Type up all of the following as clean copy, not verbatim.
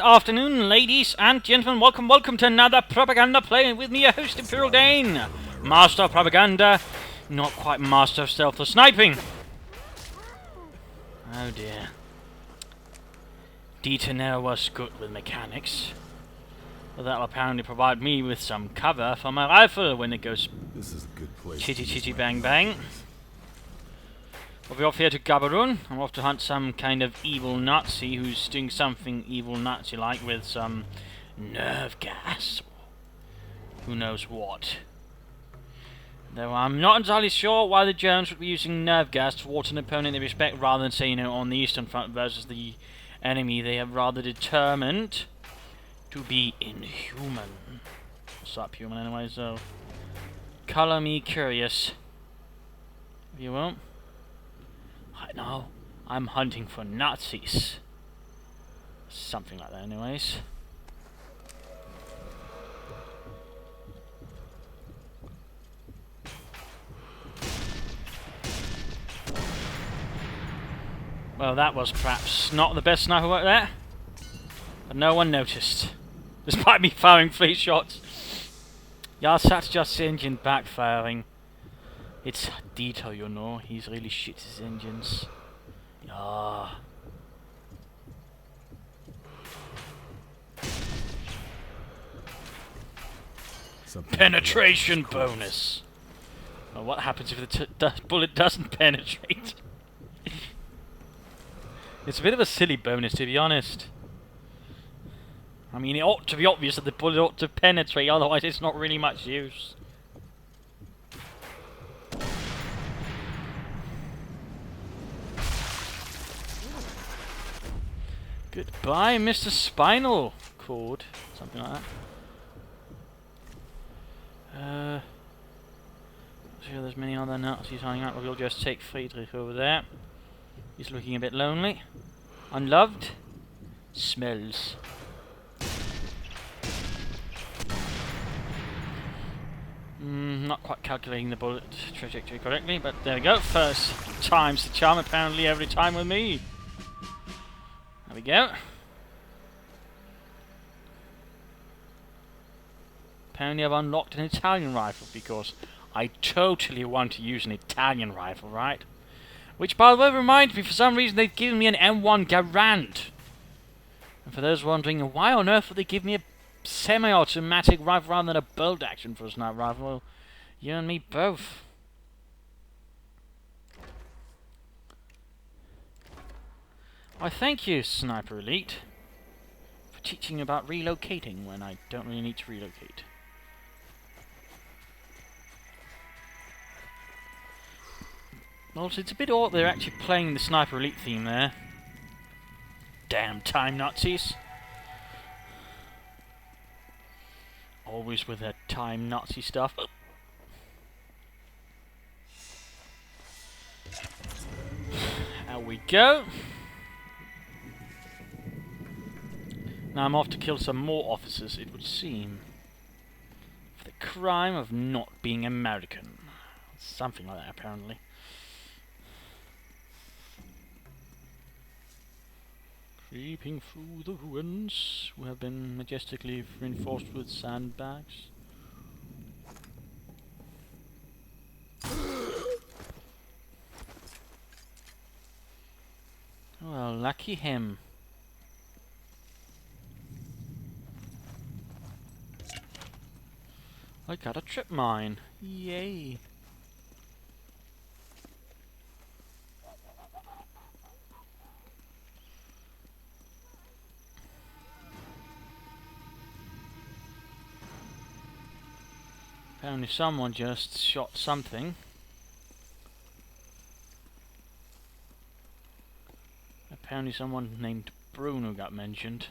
afternoon, ladies and gentlemen. Welcome to another Propaganda Play with me, your host, Imperial Dane. Master of Propaganda, not quite Master of Stealth or Sniping. Oh dear. Dieter never was good with mechanics. But that'll apparently provide me with some cover for my rifle when it goes chitty chitty bang bang. We'll be off here to Gaborone. I'm off to hunt some kind of evil Nazi who's doing something evil Nazi-like with some nerve gas. Who knows what. Though I'm not entirely sure why the Germans would be using nerve gas towards an opponent they respect rather than, say, on the Eastern Front versus the enemy they have rather determined to be inhuman. Subhuman anyway, so colour me curious, if you will. Right now, I'm hunting for Nazis. Something like that anyways. Well, that was perhaps not the best sniper work there. But no one noticed. Despite me firing 3 shots. Yeah, that's just the engine backfiring. It's Dieter, you know. He's really shit his engines. Yeah. Penetration bonus. Well, what happens if the bullet doesn't penetrate? It's a bit of a silly bonus, to be honest. I mean, it ought to be obvious that the bullet ought to penetrate, otherwise it's not really much use. Goodbye, Mr. Spinal Cord. Something like that. Not sure there's many other Nazis hanging out, but we'll just take Friedrich over there. He's looking a bit lonely. Unloved. Smells. Not quite calculating the bullet trajectory correctly, but there we go. First time's the charm, apparently, every time with me. There we go. Apparently I've unlocked an Italian rifle because I totally want to use an Italian rifle, right? Which, by the way, reminds me, for some reason they've given me an M1 Garand. And for those wondering, why on earth would they give me a semi-automatic rifle rather than a bolt action for a sniper rifle? Well, you and me both. I thank you, Sniper Elite, for teaching about relocating when I don't really need to relocate. Also, it's a bit odd they're actually playing the Sniper Elite theme there. Damn time Nazis. Always with their time Nazi stuff. Out we go. Now I'm off to kill some more officers, it would seem. For the crime of not being American. Something like that, apparently. Creeping through the ruins, who have been majestically reinforced with sandbags. Well, lucky him. I got a trip mine. Yay. Apparently someone just shot something. Apparently someone named Bruno got mentioned.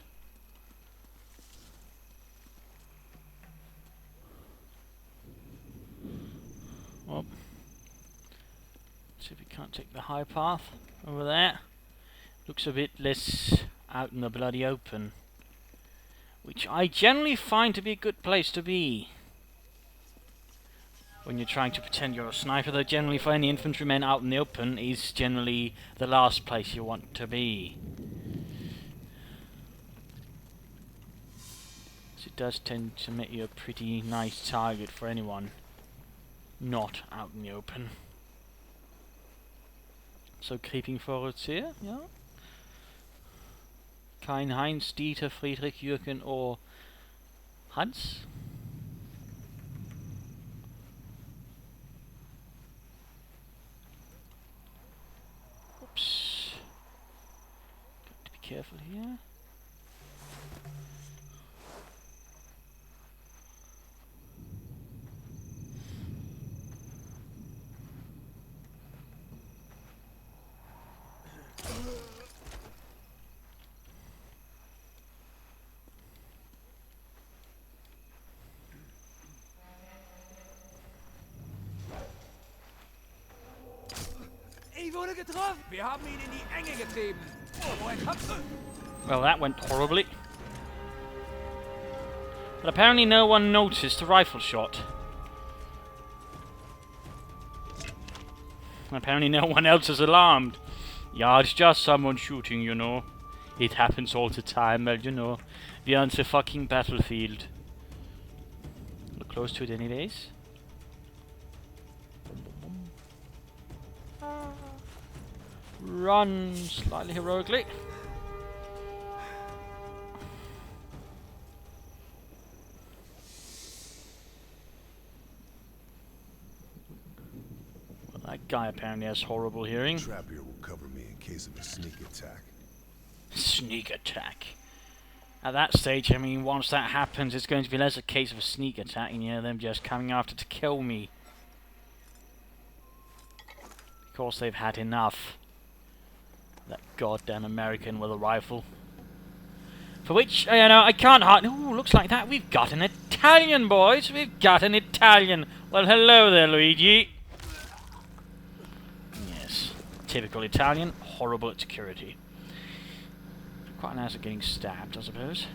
Well, see if we can't take the high path over there. Looks a bit less out in the bloody open, which I generally find to be a good place to be. When you're trying to pretend you're a sniper, though generally for any infantrymen out in the open is generally the last place you want to be. it does tend to make you a pretty nice target for anyone not out in the open. So creeping forwards here, yeah. Kein Heinz, Dieter, Friedrich, Jürgen or Hans. Oops. Got to be careful here. Wurde getroffen. Wir haben ihn in die Enge getrieben. Oh, ein Kopf. Well, that went horribly. But apparently no one noticed the rifle shot. And apparently no one else is alarmed. Yeah, it's just someone shooting, you know. It happens all the time, well, you know. We are on the fucking battlefield. Look close to it anyways. Run slightly heroically. Well, that guy apparently has horrible hearing. Trap here will cover me in case of a sneak attack. Sneak attack. At that stage, I mean, once that happens, it's going to be less a case of a sneak attack and, you know, them just coming after to kill me. Because they've had enough. That goddamn American with a rifle. For which, you know, I can't hardly... Ooh, looks like that. We've got an Italian, boys. We've got an Italian. Well, hello there, Luigi. Yes. Typical Italian. Horrible at security. Quite nice at getting stabbed, I suppose.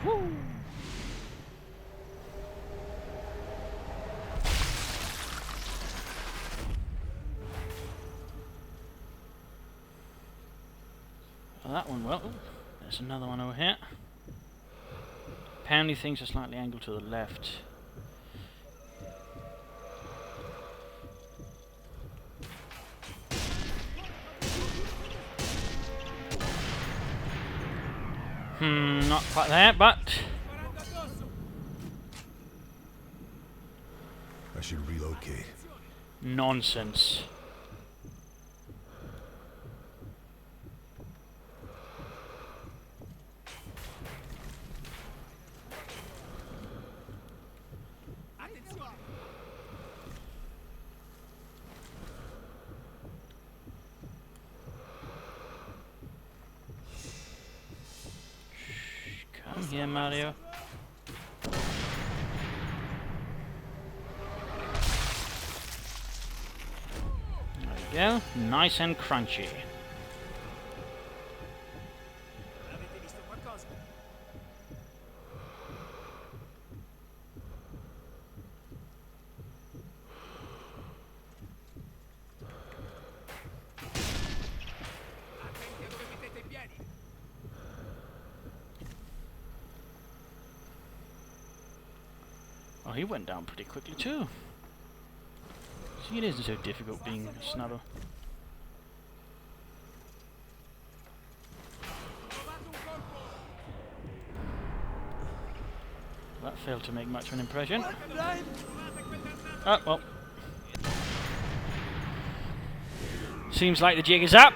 Woo! Well, that one well. Ooh, there's another one over here. Apparently things are slightly angled to the left. Not quite there, but... I should relocate. Nonsense. Come here, Mario. There we go. Nice and crunchy. Oh, he went down pretty quickly too. See, it isn't so difficult being a snubber. That failed to make much of an impression. Oh, well. Seems like the jig is up.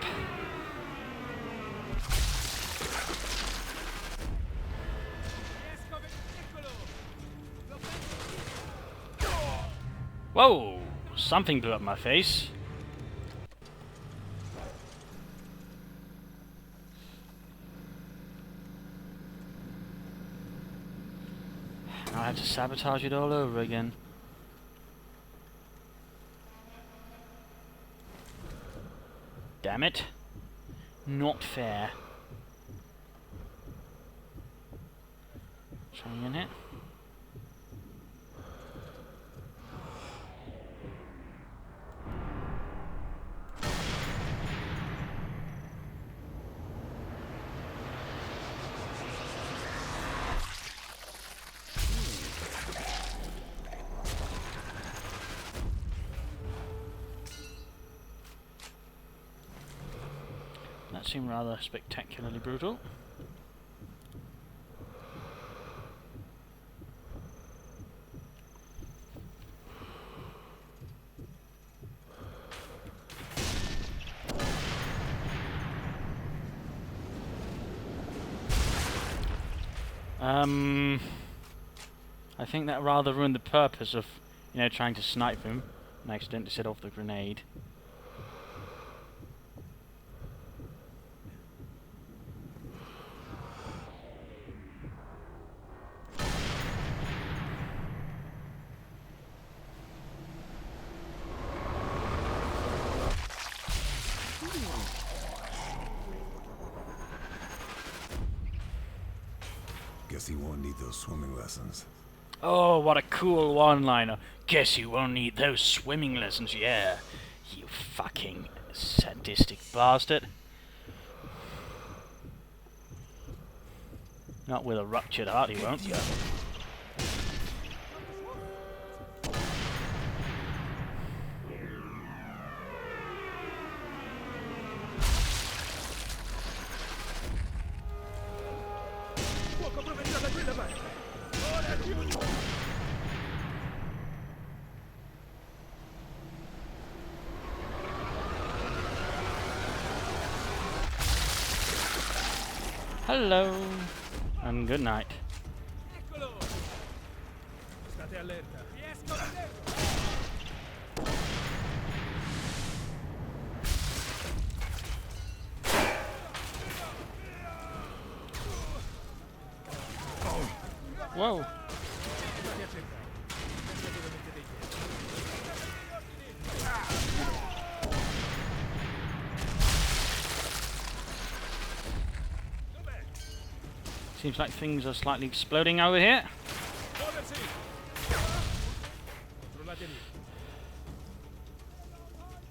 Whoa! Something blew up my face. Now I have to sabotage it all over again. Damn it. Not fair. Something in it. That seemed rather spectacularly brutal. I think that rather ruined the purpose of, you know, trying to snipe him and accidentally set off the grenade. Guess he won't need those swimming lessons. Oh, what a cool one-liner. Guess you won't need those swimming lessons, yeah. You fucking sadistic bastard. Not with a ruptured heart, he won't. Hello, and good night. Eccolo! State allerta. Riesco a vederlo! Whoa. Seems like things are slightly exploding over here.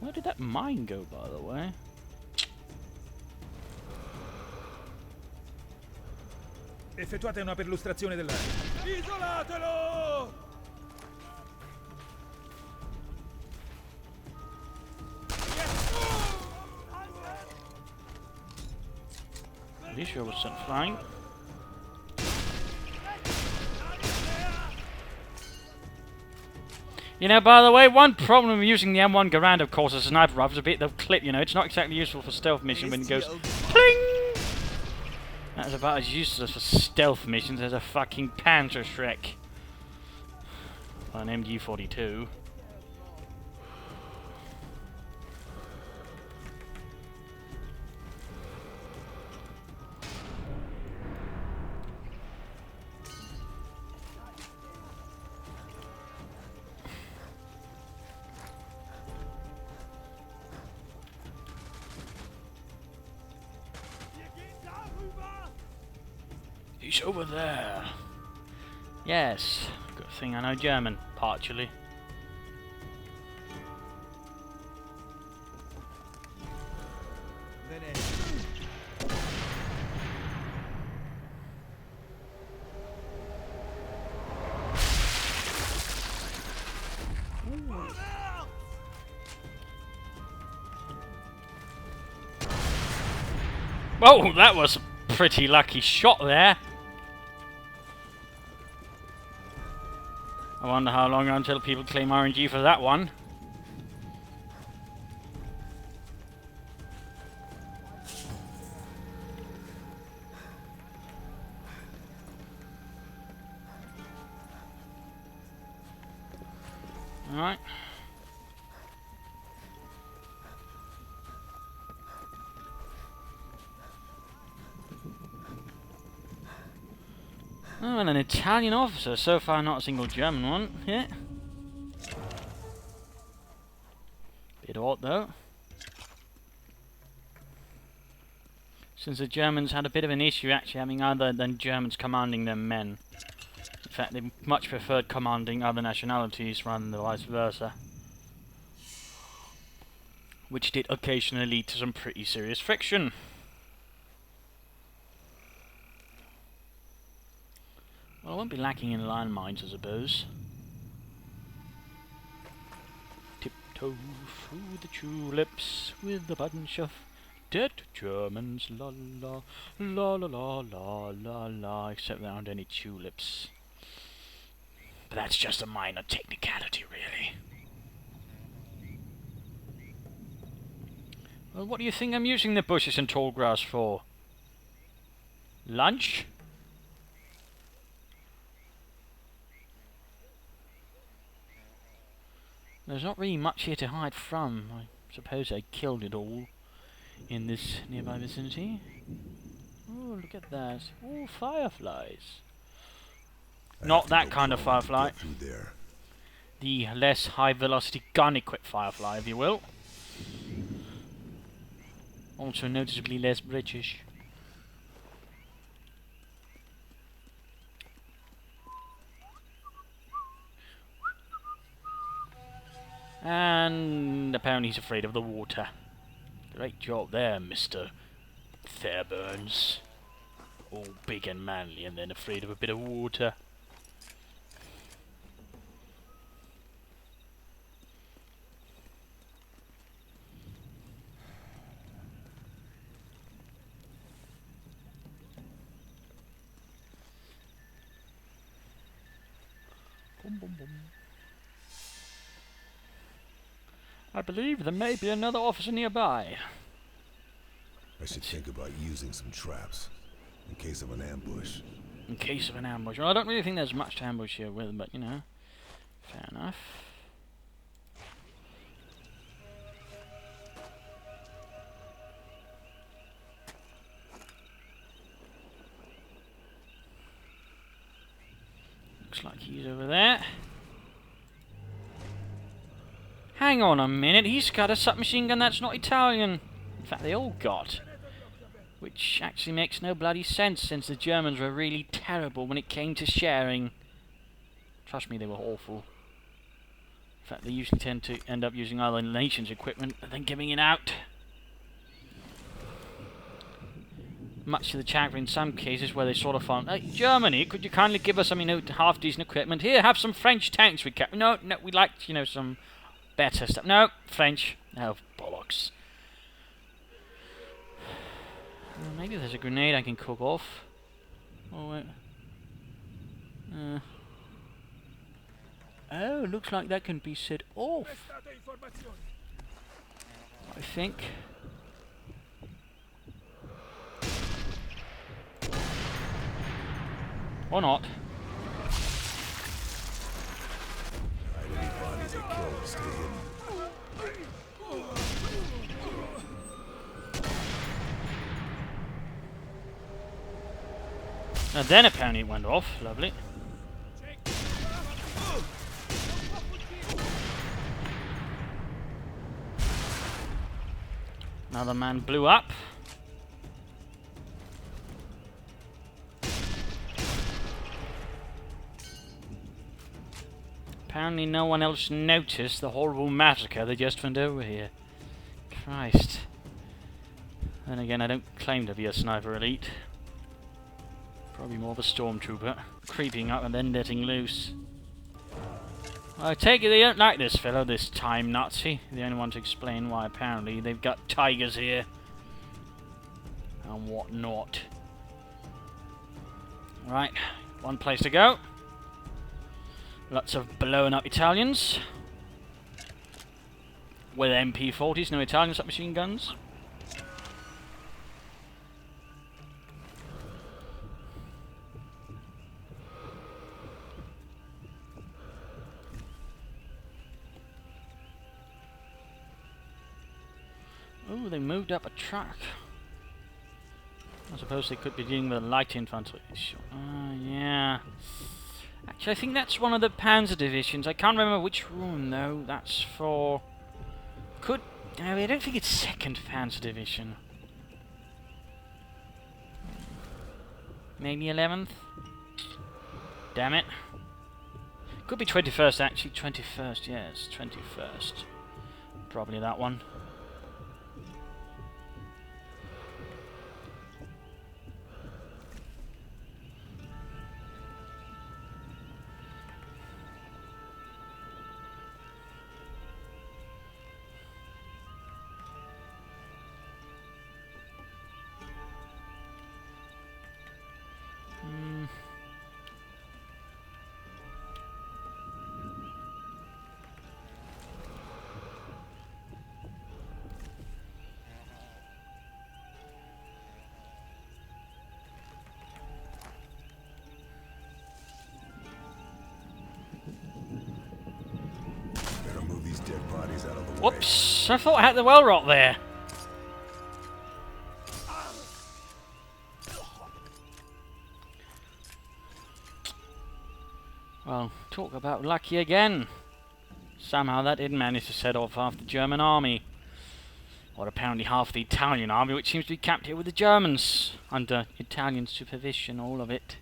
Where did that mine go, by the way? Effettuate una perlustrazione dell'area. Isolatelo! Pretty sure was sent flying. You know, by the way, one problem with using the M1 Garand, of course, as a sniper rifle is a bit of clip, you know. It's not exactly useful for stealth mission when it goes pling! That is about as useless for stealth missions as a fucking Panzer Shrek. Or an MG42. He's over there. Yes. Good thing I know German, partially. Whoa, that was a pretty lucky shot there. I wonder how long until people claim RNG for that one. Alright. Oh, and an Italian officer. So far, not a single German one. Yeah. Bit odd, though. Since the Germans had a bit of an issue actually having other than Germans commanding their men. In fact, they much preferred commanding other nationalities rather than the vice versa. Which did occasionally lead to some pretty serious friction. Well, I won't be lacking in landmines, I suppose. Tiptoe through the tulips with a bunch of dead Germans, la la, la la la la la la, except there aren't any tulips. But that's just a minor technicality, really. Well, what do you think I'm using the bushes and tall grass for? Lunch? There's not really much here to hide from. I suppose I killed it all in this nearby vicinity. Oh, look at that. Oh, fireflies. Not that kind of firefly. The less high-velocity gun-equipped firefly, if you will. Also noticeably less British. And apparently he's afraid of the water. Great job there, Mr. Fairburns. All big and manly and then afraid of a bit of water. Boom, boom, boom. I believe there may be another officer nearby. I should think about using some traps in case of an ambush. In case of an ambush. Well, I don't really think there's much to ambush here with, but you know, fair enough. Looks like he's over there. Hang on a minute, he's got a submachine gun that's not Italian. In fact, they all got. Which actually makes no bloody sense, since the Germans were really terrible when it came to sharing. Trust me, they were awful. In fact, they usually tend to end up using other nations' equipment and then giving it out. Much to the chagrin in some cases where they sort of found, hey, Germany, could you kindly give us some, you know, half-decent equipment? Here, have some French tanks we kept. No, we'd like, you know, some better stuff. No, French. No, bollocks. Well, maybe there's a grenade I can cook off. Oh, wait. Oh, looks like that can be set off. I think. Or not. Any bodies they kill stay hidden. And then apparently it went off. Lovely. Another man blew up. Apparently no one else noticed the horrible massacre they just went over here. Christ. Then again, I don't claim to be a sniper elite. Probably more of a stormtrooper. Creeping up and then letting loose. I take it they don't like this fellow, this time Nazi. The only one to explain why apparently they've got tigers here. And what not. Right, one place to go. Lots of blowing up Italians. With MP40s, no Italian submachine guns. Oh, they moved up a truck. I suppose they could be dealing with a light infantry. Yeah. Actually, I think that's one of the Panzer divisions. I can't remember which room, though. That's for... I don't think it's 2nd Panzer Division. Maybe 11th? Damn it. Could be 21st actually. 21st, yes. 21st. Probably that one. Better move these dead bodies out of the way. Whoops! I thought I had the well rot there. Well, talk about lucky again. Somehow that didn't manage to set off half the German army. Or apparently half the Italian army, which seems to be camped here with the Germans. Under Italian supervision, all of it.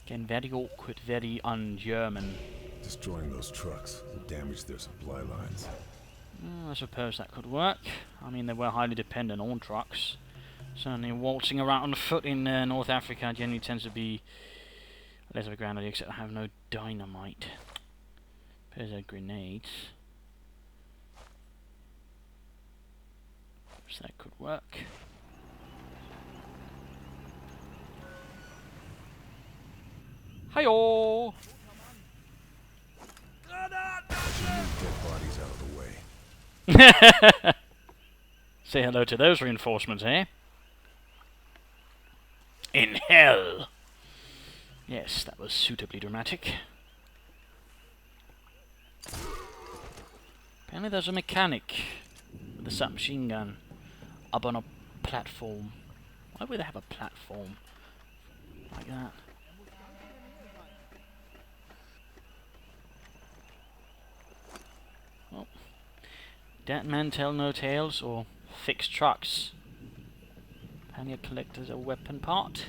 Again, very awkward, very un-German. Destroying those trucks will damage their supply lines. I suppose that could work. I mean, they were highly dependent on trucks. Certainly waltzing around on foot in North Africa generally tends to be less of a grand idea, except I have no dynamite. There's a grenades. So that could work. Hi-yo! Move dead bodies out of the way. Say hello to those reinforcements, eh? In hell! Yes, that was suitably dramatic. Apparently there's a mechanic with a submachine gun up on a platform. Why would they have a platform like that? Well, dead man tell no tales, or fix trucks. Apparently a collector's a weapon part.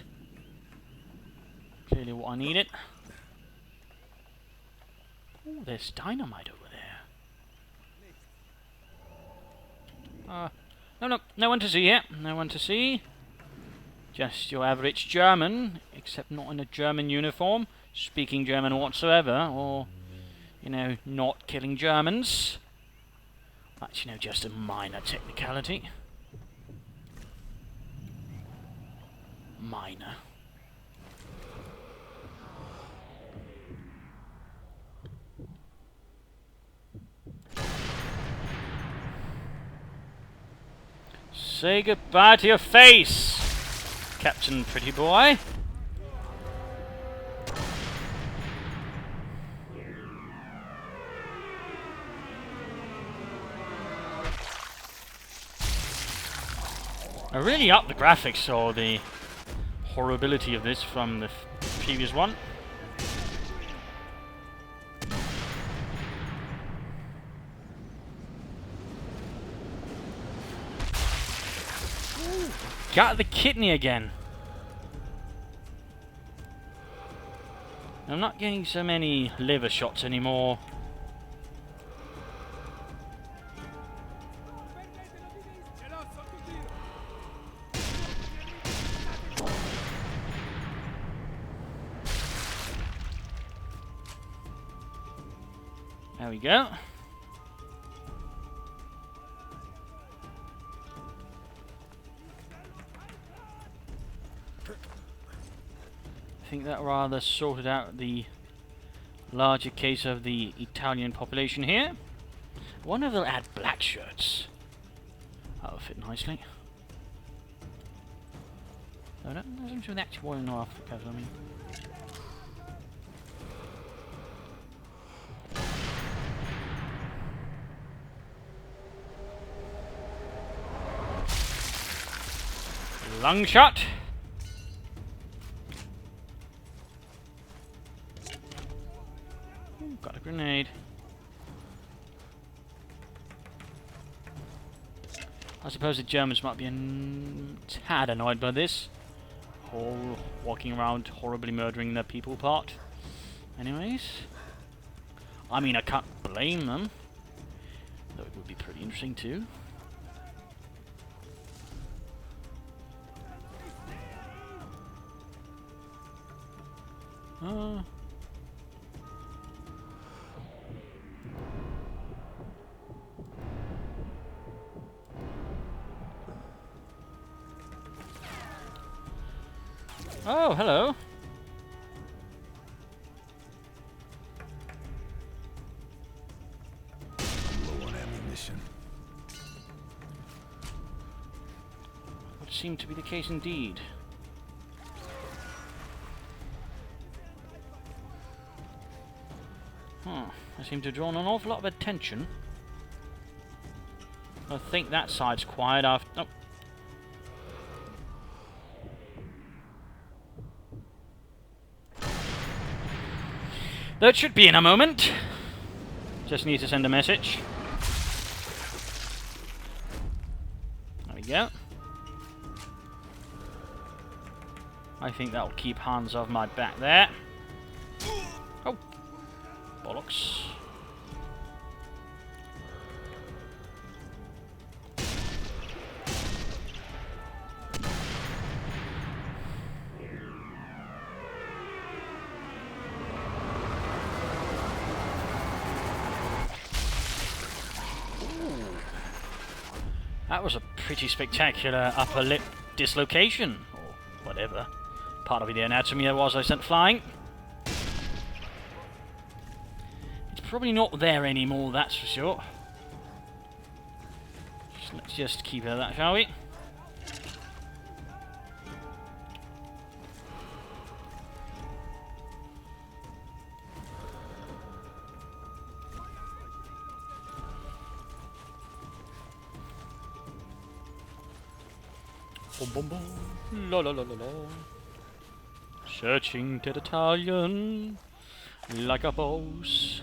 Clearly what I needed. Oh, there's dynamite over there. No one to see here. No one to see. Just your average German, except not in a German uniform, speaking German whatsoever, or, you know, not killing Germans. That's, you know, just a minor technicality. Minor. Say goodbye to your face, Captain Pretty Boy. I really upped the graphics or the horribility of this from the previous one. Got the kidney again. I'm not getting so many liver shots anymore. There we go. I think that rather sorted out the larger case of the Italian population here. I wonder if they'll add black shirts. That would fit nicely. No, that doesn't show the actual war in North Africa, I mean. Lung shot. Ooh, got a grenade. I suppose the Germans might be a tad annoyed by this. whole walking around horribly murdering the people part. Anyways. I mean, I can't blame them. Though it would be pretty interesting too. Oh, hello. Low on ammunition. Would seem to be the case indeed. I seem to have drawn an awful lot of attention. I think that side's quiet after... Oh. That should be in a moment. Just need to send a message. There we go. I think that'll keep hands off my back there. Oh. Bollocks. That was a pretty spectacular upper lip dislocation, or whatever part of the anatomy there was I sent flying. It's probably not there anymore, that's for sure. Let's just keep it at that, shall we? Boom, boom, boom. La la la la la. Searching dead Italian like a boss.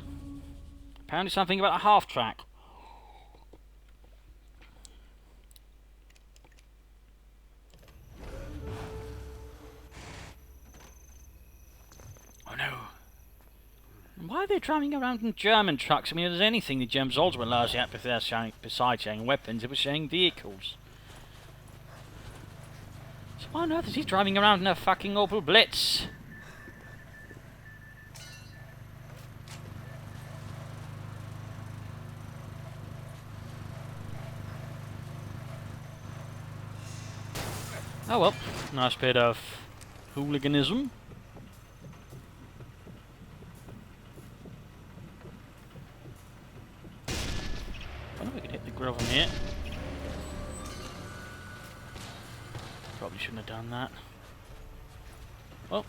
Apparently something about a half track. Oh no. Why are they driving around in German trucks? I mean, if there's anything the Germans also were largely at besides sharing weapons, it was sharing vehicles. So why on earth is he driving around in a fucking Opel Blitz? Oh well, nice bit of hooliganism. I wonder if we could hit the grill from here. Probably shouldn't have done that. Well.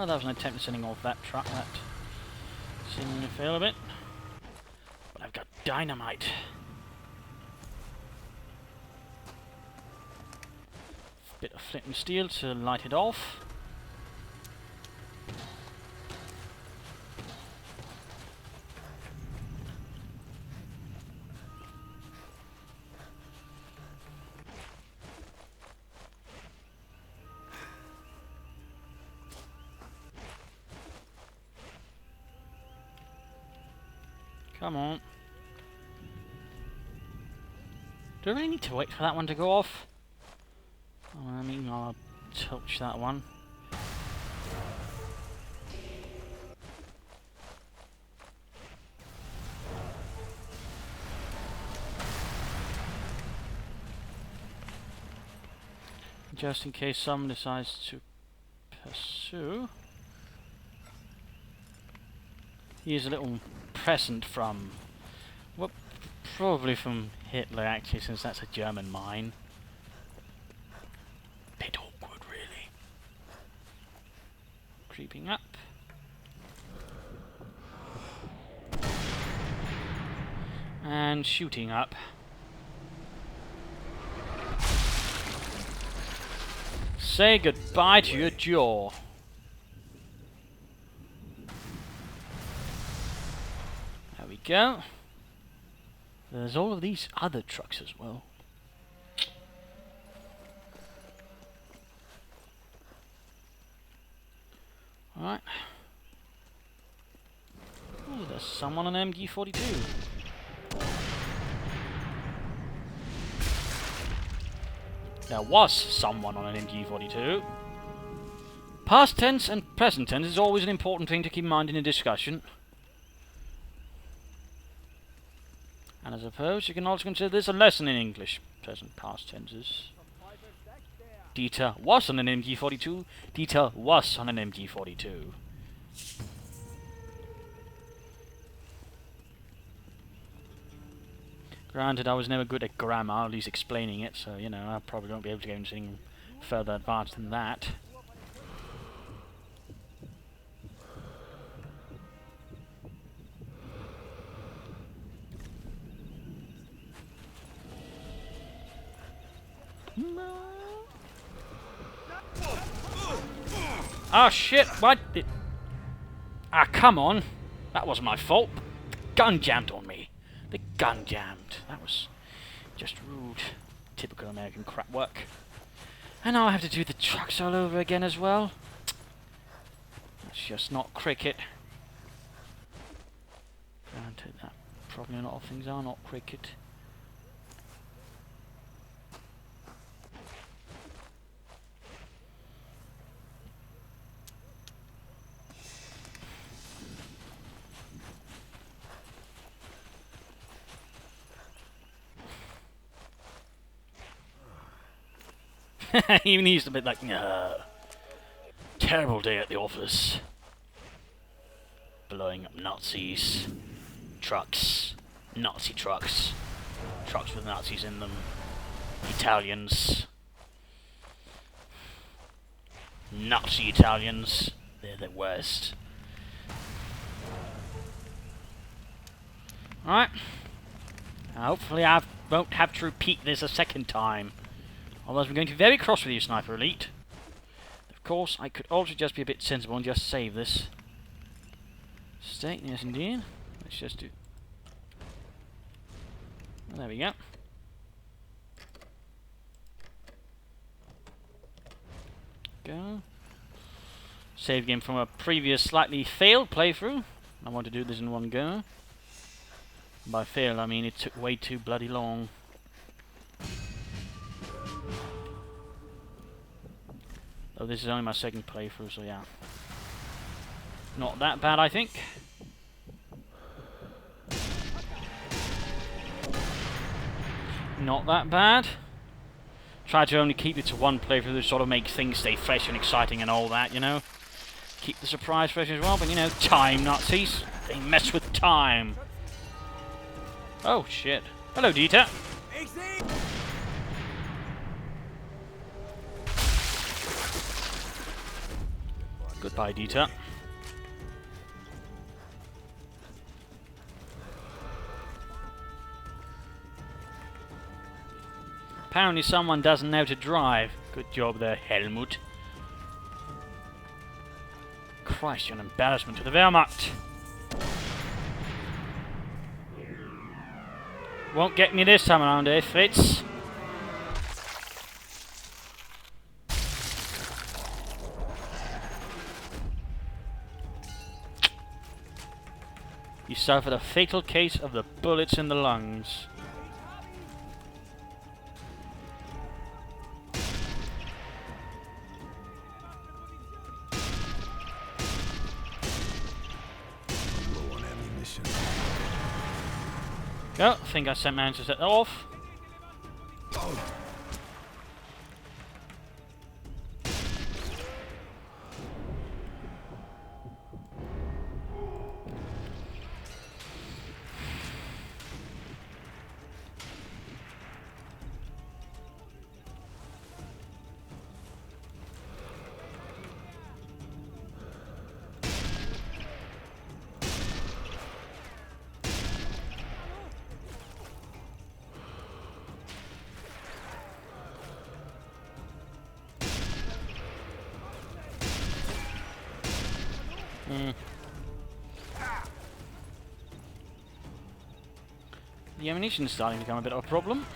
Oh, that was an attempt at sending off that truck. That seemingly failed a bit. But I've got dynamite. Bit of flint and steel to light it off. Come on. Do I really need to wait for that one to go off? Oh, I mean, I'll touch that one. Just in case someone decides to pursue. Here's a little present from, well, probably from Hitler actually, since that's a German mine. Bit awkward, really. Creeping up. And shooting up. Say goodbye to your jaw. we go. There's all of these other trucks as well. Alright. Oh, there's someone on an MG42. There was someone on an MG42. Past tense and present tense is always an important thing to keep in mind in a discussion. And I suppose you can also consider this a lesson in English. Present past tenses. Dieter was on an MG42. Dieter was on an MG42. Granted, I was never good at grammar, at least explaining it, so, you know, I probably won't be able to go into anything further advanced than that. Oh shit, what? Ah, come on. That wasn't my fault. The gun jammed on me. The gun jammed. That was just rude. Typical American crap work. And now I have to do the trucks all over again as well. That's just not cricket. Granted, that probably a lot of things are not cricket. Even he's a bit like, nah. Terrible day at the office. Blowing up Nazis. Trucks. Nazi trucks. Trucks with Nazis in them. Italians. Nazi Italians. They're the worst. Alright. Hopefully I won't have to repeat this a second time. Otherwise I'm going to be very cross with you, Sniper Elite. Of course, I could also just be a bit sensible and just save this. Stay, yes indeed. Let's just do... Well, there we go. Go. Save game from a previous slightly failed playthrough. I want to do this in one go. By fail, I mean it took way too bloody long. Oh, this is only my second playthrough, so yeah. Not that bad, I think. Not that bad. Try to only keep it to one playthrough to sort of make things stay fresh and exciting and all that, you know. Keep the surprise fresh as well, but you know, time Nazis. They mess with time. Oh, shit. Hello, Dieter. Goodbye, Dieter. Apparently someone doesn't know to drive. Good job there, Helmut. Christ, you're an embarrassment to the Wehrmacht. Won't get me this time around, eh, Fritz? You suffered a fatal case of the bullets in the lungs. Low on ammunition. Oh, I think I managed to set that off. The ammunition is starting to become a bit of a problem,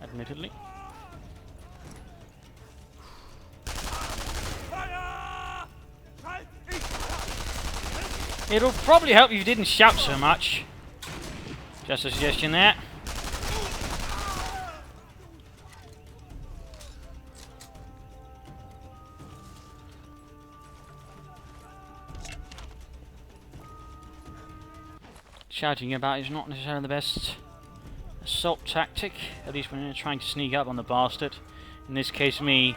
admittedly. It'll probably help if you didn't shout so much. Just a suggestion there. Shouting about is not necessarily the best assault tactic, at least when you're trying to sneak up on the bastard. In this case, me.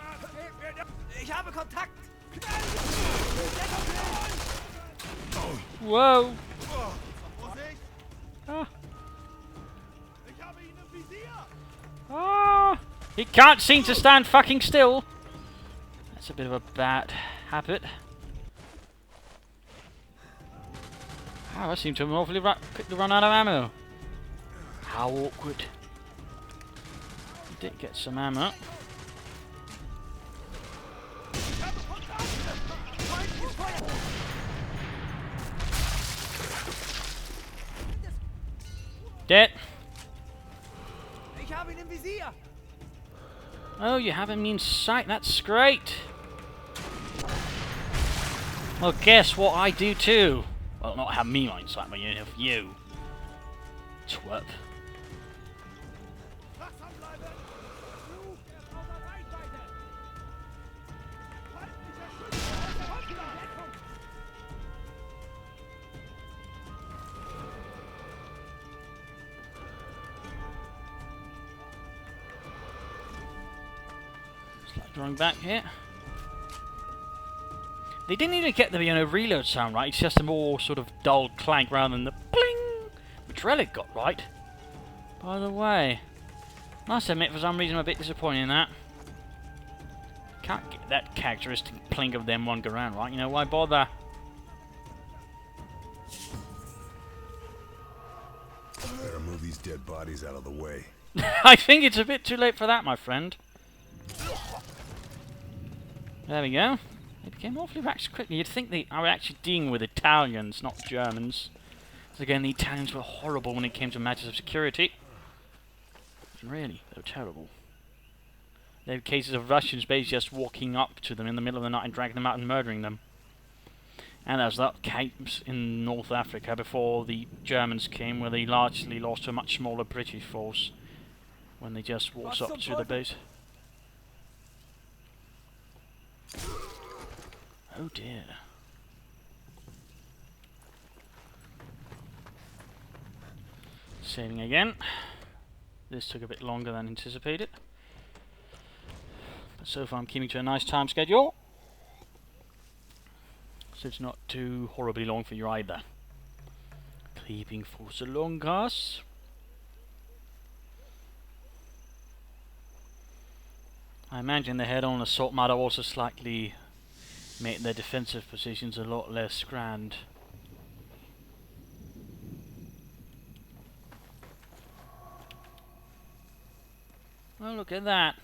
Ich habe Kontakt. Whoa! Ah. Ah. He can't seem to stand fucking still. That's a bit of a bad habit. Oh, I seem to have awfully quickly run out of ammo. How awkward. We did get some ammo. Dead. Ich habe ihn im Visier. Oh, you have him in sight. That's great. Well, guess what I do too. Well, not have me in sight, but you have you. Twerp. Drawing back here. They didn't even get the reload sound right. It's just a more sort of dull clank rather than the bling, which Relic got right. By the way, must admit for some reason I'm a bit disappointed in that. Can't get that characteristic plink of them one go around right. You know why bother? Better move these dead bodies out of the way. I think it's a bit too late for that, my friend. There we go. They became awfully relaxed quickly. You'd think they are actually dealing with Italians, not Germans. Because again, the Italians were horrible when it came to matters of security. Really, they were terrible. There were cases of Russians basically just walking up to them in the middle of the night and dragging them out and murdering them. And there was that case in North Africa before the Germans came, where they largely lost to a much smaller British force when they just walked up to the base. Oh dear. Saving again. This took a bit longer than anticipated. But so far I'm keeping to a nice time schedule. So it's not too horribly long for you either. Keeping for so long, guys. I imagine the head-on assault might have also slightly made their defensive positions a lot less grand. Oh, look at that.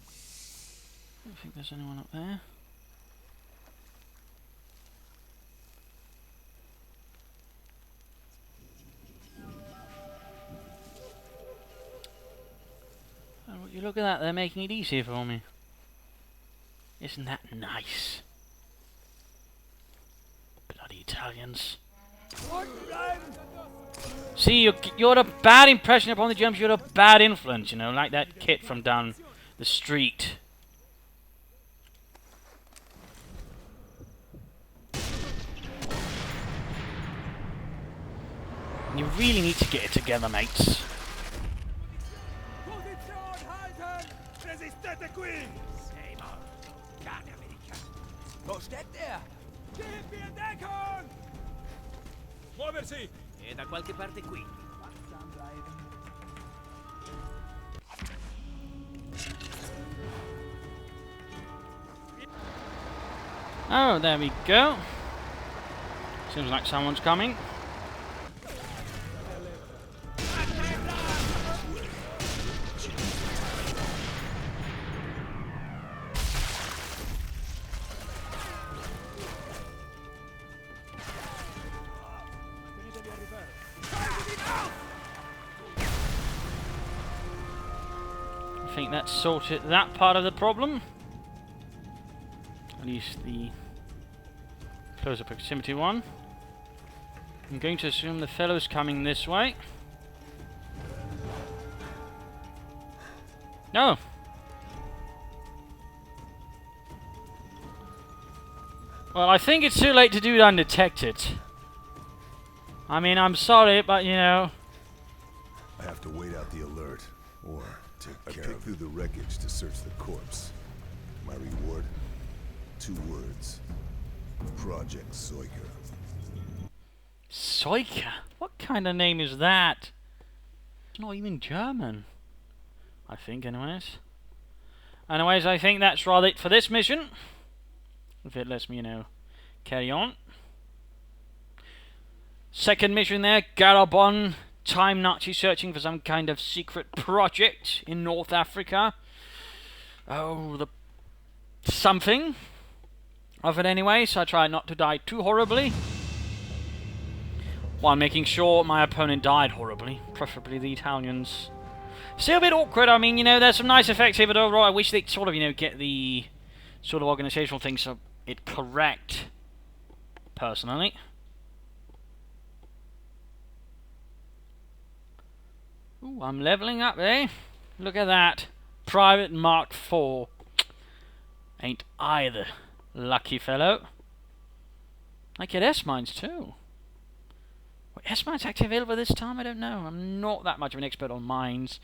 I don't think there's anyone up there. Oh, would you look at that, they're making it easier for me. Isn't that nice? Bloody Italians. See, you're a bad impression upon the Germans, you're a bad influence, you know, like that kid from down the street. You really need to get it together, mates. Wo steckt er? Gib mir Deckung! Muoversi! È da qualche parte qui. Wachsam bleiben. Oh, there we go. Seems like someone's coming. think that sorted that part of the problem. At least the closer proximity one. I'm going to assume the fellow's coming this way. No! Well, I think it's too late to do it undetected. I mean, I'm sorry, but you know... I have to wait out the alert, or take care of it. I picked through the wreckage to search the corpse. My reward? 2 words. Project Soiker. Soiker? What kind of name is that? It's not even German. I think, anyways. Anyways, I think that's rather it for this mission. If it lets me, you know, carry on. Second mission there, Garabon. Time Nazi searching for some kind of secret project in North Africa. Oh, the... something of it anyway, so I try not to die too horribly. While making sure my opponent died horribly. Preferably the Italians. Still a bit awkward, I mean, you know, there's some nice effects here, but overall I wish they'd sort of, you know, get the sort of organizational things so it correct, personally. Ooh, I'm leveling up, eh? Look at that. Private Mark IV. Ain't I the lucky fellow? I get S-mines too. S-mines actually available this time? I don't know. I'm not that much of an expert on mines.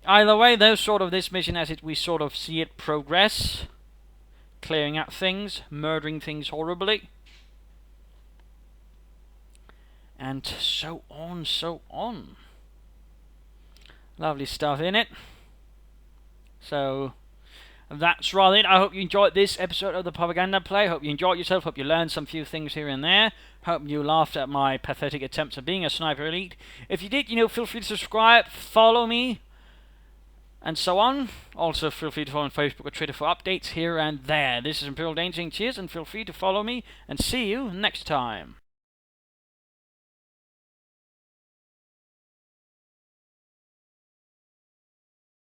Either way, though, sort of this mission as we sort of see it progress. Clearing out things, murdering things horribly. And so on, so on. Lovely stuff in it. So, that's rather it. I hope you enjoyed this episode of the Propaganda Play. Hope you enjoyed yourself. Hope you learned some few things here and there. Hope you laughed at my pathetic attempts at being a sniper elite. If you did, you know, feel free to subscribe, follow me, and so on. Also, feel free to follow on Facebook or Twitter for updates here and there. This is Imperial Danger saying cheers, and feel free to follow me, and see you next time.